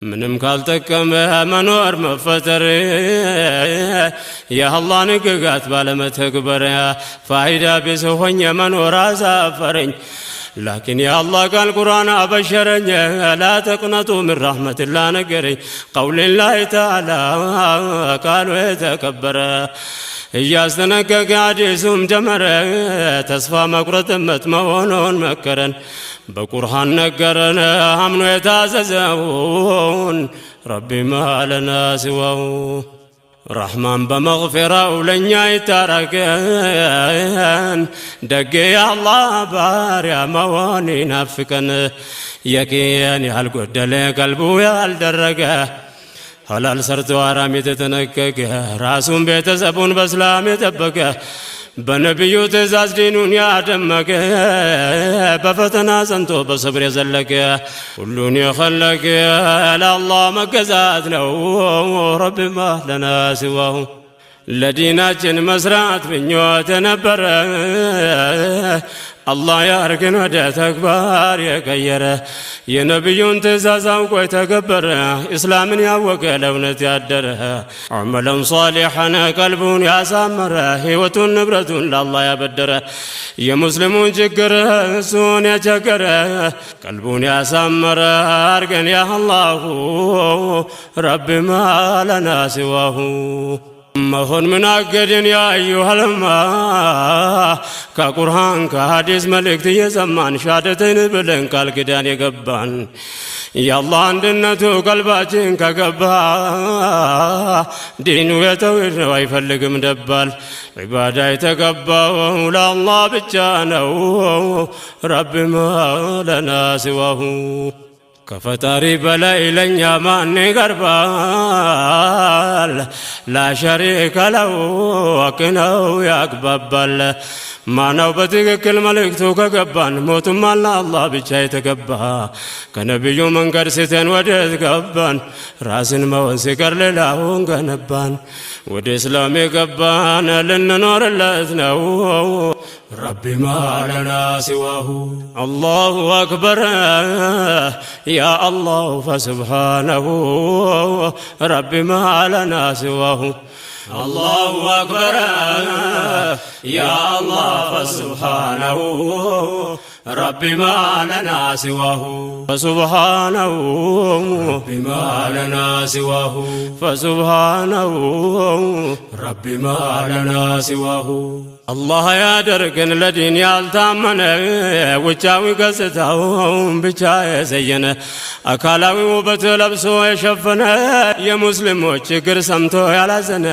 ምንም ካልጠቀመ መኖር መፈጠር የአላህ ንግጋት ባለመተግበር ፋይዳ ቢስ ሆኜ መኖር አሳፈረኝ። لكن يا الله قال القرآن أبشرني لا تقنطوا من رحمة الله نقري قول الله تعالى قالوا يتكبر إجازتنك قاعديسهم جمر تصفى مقرة متمونون مكرن بقرآن نقرن همنو يتاززون ربي ما لنا سواه رحمن بمغفرة ولنيا يتاركن دقي الله باريا مواني نفكن يكيني هالقدل قلبو يالدرقه حلال سرتو عرام يتتنكك راسون بيتسبون بسلام يتبكه بنبيو تزاز دينون يعدمك بفتنا سنتو بصبر يزلك كلون يخلك الله مقزات له رب ما لنا سواه لديناችን መስራት ምኞት ነበር الله ያርገን ወደ ተግባር የቀየረ የነብዩን ትእዛዝ አውቆ የተገበረ እስላምን ያወቀ ለእውነት ያደረ عملا صالحا ቀልቡን ያሳመረ ህይወቱን ንብረቱን ለአላህ ያበደረ የሙስሊሙን ችግር እሱን የቸገረ ቀልቡን ያሳመረ አርገን ያ አላህ ረቢ ማ ለና ሲዋሁ መሆን ምን አገድን ያ አዩሃልማ ከቁርአን ከሐዲስ መልእክት የሰማን ሻደተን ብለን ቃል ኪዳን የገባን የአላህ አንድነቱ ቀልባችን ከገባ ዲኑ የተውሂድ ነው አይፈልግም ደባል ዒባዳ የተገባው ለአላህ ብቻ ነው ረቢ ማ ለና ሲዋሁ ከፈጣሪ በላይ ለኛ ማን ይቀርባል ላ ሸሪከ ለሁ አቅነው ያግባባል ማነው በትክክል መልእክቱ ከገባን ሞቱም አላህ ብቻ የተገባ ከነቢዩ መንገድ ስተን ወዴት ገባን ራስን መሆን ሲቀር ሌላውን ገነባን ወደ እስላም የገባን ልንኖርለት ነው ربي ما لنا سواه الله أكبر يا الله فسبحانه ربي ما لنا سواه الله أكبر يا الله فسبحانه ربي ما لنا سواه فسبحانه ربي ما لنا سواه فسبحانه ربي ما لنا سواه الله يا دركن لدين يالتامن وجاوي قصتهم بچا يزين اكالاوي وبت لبسو يشفن يا مسلموች ችግር ሰምቶ ያላዘነ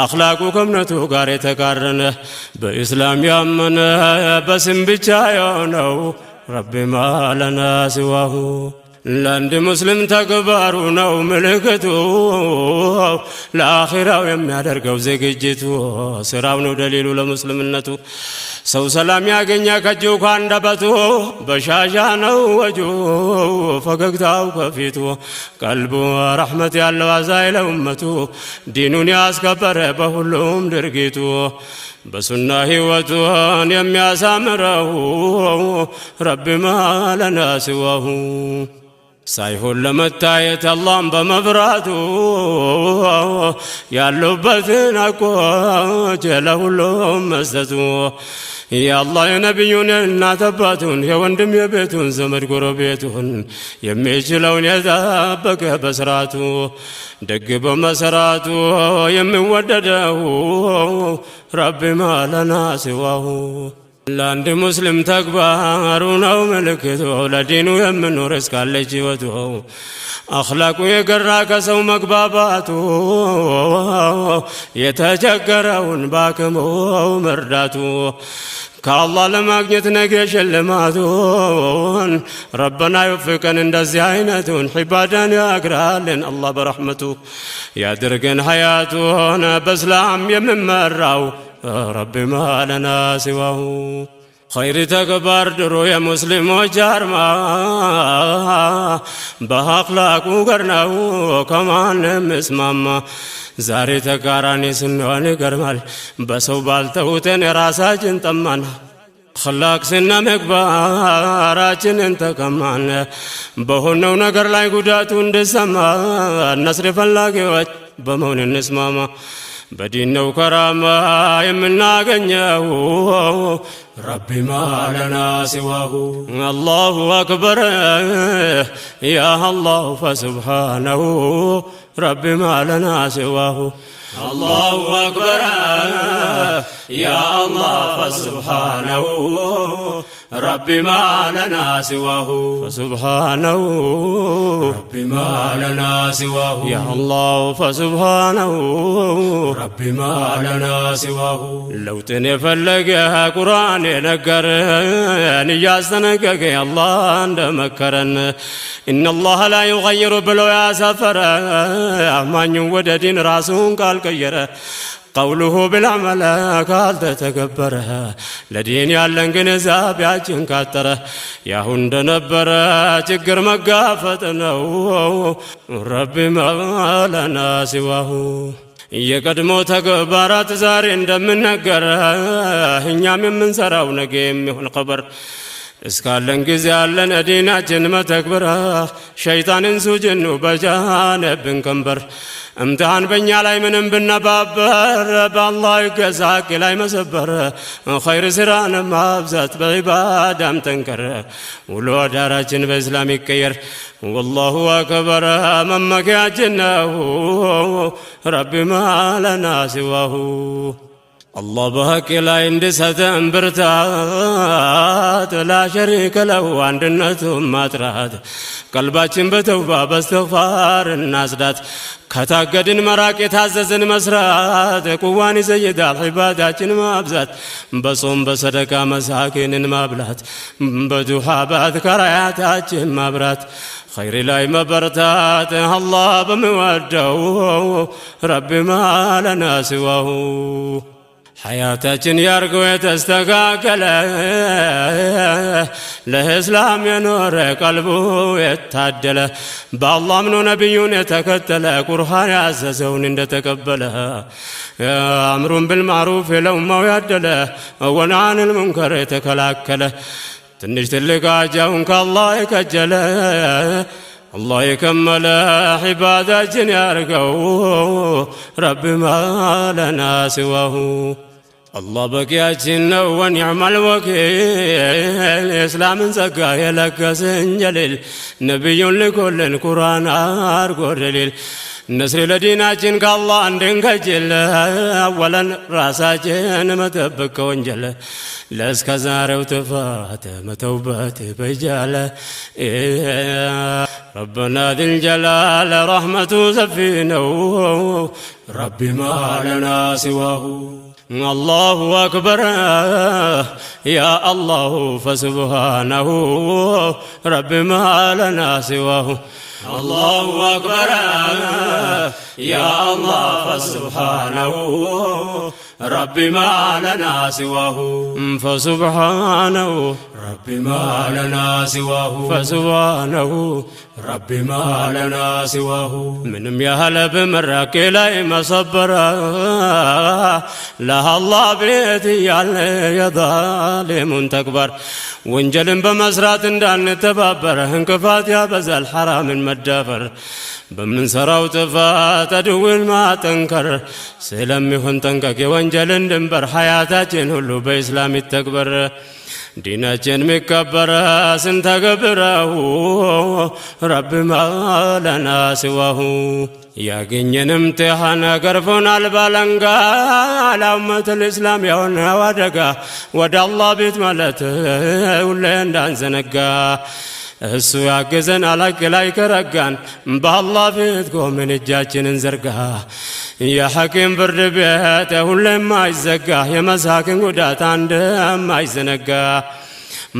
አኽላቁ ከእምነቱ ጋር የተቃረነ በእስላም ያመነ በስም ብቻ የሆነው ረቢ ማ ለና ሲዋሁ ለአንድ ሙስሊም ተግባሩ ነው ምልክቱ ለአኺራው የሚያደርገው ዝግጅቱ ስራው ነው ደሊሉ ለሙስሊምነቱ ሰው ሰላም ያገኛ ከእጁ ካንደበቱ በሻሻ ነው ወጁ ፈገግታው ከፊቱ ቀልቡ ረሕመት ያለው አዛኝ ለኡመቱ ዲኑን ያስከበረ በሁሉም ድርጊቱ በሱና ህይወቱን የሚያሳምረው ረቢ ማ ለና ሲዋሁ ሳይሆን ለመታየት አላህን በመፍራቱ ያሉበትን አቆች ለሁሉም መስጠቱ የአላህ የነቢዩን የእናት አባቱን የወንድም የቤቱን ዘመድ ጎረቤቱን የሚችለውን የጠበቀ በስራቱ ደግ በመሰራቱ የሚወደደው ረቢ ማ ለና ሲዋሁ ለአንድ ሙስሊም ተግባሩ ነው ምልክቱ ለዲኑ የምኖር እስካለች ህይወቱ አኽላቁ የገራ ከሰው መግባባቱ የተቸገረውን ባክሞ መርዳቱ ከአላህ ለማግኘት ነገ ሽልማቱን ረበና ይወፍቀን እንደዚህ አይነቱን ዒባዳን ያግራልን አላህ በረሕመቱ ያድርገን ሐያቱን በእስላም የምመራው ربي ما لنا سواه خير تكبر درو يا مسلموች አርማ በአኽላቁ ገርናው ከማንም እስማማ ዛሬ ተቃራኒ ስንሆን ይገርማል በሰው ባልተውተን የራሳችን ጠማና خلاق سنة مكباراتن تكمان بهنو نگر لاي قداتون دسما النصر فلاقوات بمون النسماما بدينو كراما يمنا غنياو ربي ما لنا سواه الله أكبر يا الله فسبحانه ربي ما لنا سواه الله أكبر يا الله فسبحانه ربي ما لنا سواه فسبحانه ربي ما لنا سواه يا الله فسبحانه ربي ما لنا سواه لو تنفلقها قرآن نقر نجاستنقق يا الله عند مكرن إن الله لا يغير بلو يا سفر أمان يودد راسون قال كيره قوله بالعمل قال تتكبرها لدين يالن جنزاب ياجن كاتره يا هند نبره تجر مقافتنا ربي ما لنا سواه يقدمو تكبرات زار እንደምን ነገር እኛም የምንሰራው ነገ የሚሆን ቀበር እስካለን ጊዜ ያለን ዲናችን መተግበር ሸይጣንን ሱጅኑ በጃነብን ቀንበር امتحان بنيا لاي منن بنبابر بالله يجزاك لاي مسبر خير سران ما بزات بعبادة تنكر ولو دارجن بإسلام يكير والله أكبر من مكاجنا ربي ما لنا سواه الله بهك لا يندسة برتات لا شريك له عندنتهم ما تراد قلباتهم بتوبة باستغفار الناس دات كتاقدن مراك يتعززن مسرات قواني زيدا عباداتين ما بزات بصوم بصدقة مساكين ما بلات بدوحابات كراياتاتين ما برات خير لاي مبرتات الله بموده ربي ما لنا سواه حياتችን ያርገው የተስተካከለ ለእስላም የኖረ ቀልቡ የታደለ በአላህ ምኖ ነብዩን የተከተለ ቁርአን ያዘዘውን እንደተቀበለ አምሩን بالمعروف ለኡማው ያደለ ወናን المنكر የተከላከለ ትንሽ ትልቅ አጃውን ከአላህ የከጀለ الله يكمل عباداتنا يارقو ربي ما لنا سواه الله بقياتنا ونعم الوكيل إسلام زكا يلك سنجلل نبي لكل القرآن أرقو دليل نصر لديناችን ከአላህ እንድንከጅል አወለን ራሳችን መጠበቅ ከወንጀል ለእስከ ዛሬው ጥፋት መተውበት በጃለ ربنا ذي الجلال رحمته سفينه ربي ما لنا سواه الله أكبر يا الله فسبحانه ربي ما لنا سواه الله أكبر يا الله فسبحانه ربي ما لنا سواه فسبحانه ربي ما لنا سواه فسبحانه ربي ما لنا سواه من يهل بمرك لا مصبر لا الله بيتي يا ظالم تكبر وانجلن بمسرات اندان تبابر انكفات يا بزل حرام مدافر بمن سراو تفات ادوين ما تنكر سلمي هن تنكك وانجلن دنبر حياتاتين هلو بإسلام التكبر ديناتين مكبر سنتكبره ربي ما لنا سواه يا جنين امتحان قرفون البالنقا لأمة الإسلام يونا ودقا ودى الله بيت ملت ولين دان زنقا እሱ ያገዘን አላቅ ላይ ከረጋን በአላህ ፊት ቆመን እጃችንን ዘርጋ የሐኪም ፍርድ ቤት ሁሌም አይዘጋ የመሳኪን ጉዳት አንድም አይዘነጋ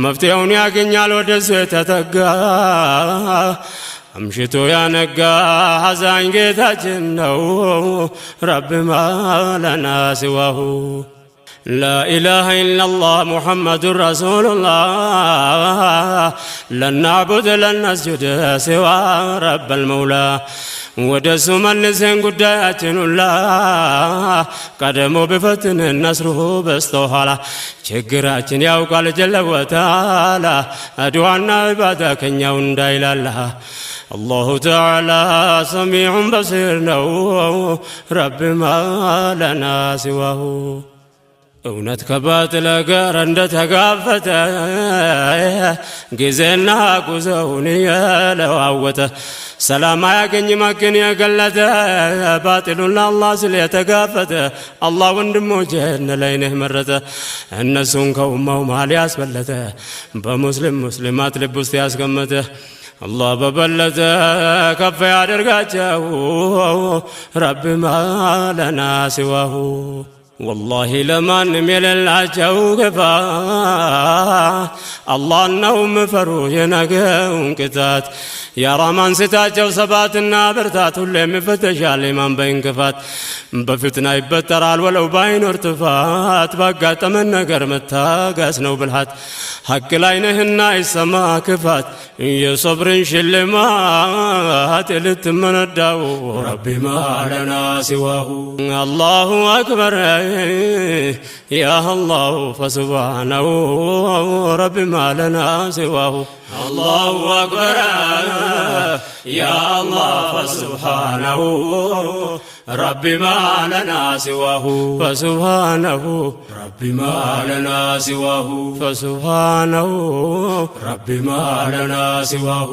መፍትሄውን ያገኛል ወደሱ የተጠጋ አምሽቶ ያነጋ ሐዛኝ ጌታችን ነው ረቢ ማ ለና ሲዋሁ لا إله إلا الله محمد رسول الله لن نعبد لن نسجد سوى رب المولى ودس ملسن قداياتن الله قدمو بفتن النصره بستوحالا شكراتن يوقال جل وتعالى أدوانا عبادك نيون دايل الله الله تعالى سميع بصير نو رب ما لنا سواه እውነት ከባጥል ጋር እንደተጋፈተ ጊዜና ጉዞውን የለዋወጠ ሰላም አያገኝም ሐቅን የገለጠ ባጥሉን ለአላህ ስል የተጋፈተ አላህ ወንድሞቼን ለይነህ መረጠ እነሱን ከኡማው መሃል ያስበለጠ በሙስሊማት ልብ ውስጥ ያስቀመጠ الله ببلت كف يادرقاته رب ما لنا سواه والله لمن من العجو كفا الله النوم فروج نقون كتات يا رمان ستاجو سبات النابرتات اللي مفتش على من بين كفات بفتنا يبترال ولو باين ارتفات بقى تمنى قرمتها قاسنو بالحات حق لاينهن يسما كفات يا صبر شلمات لتمن الداو ربي ما لنا سواه الله أكبر يا الله فسبحانه رب ما لنا سواه الله أكبر يا الله فسبحانه رب ما لنا سواه فسبحانه رب ما لنا سواه فسبحانه رب ما لنا سواه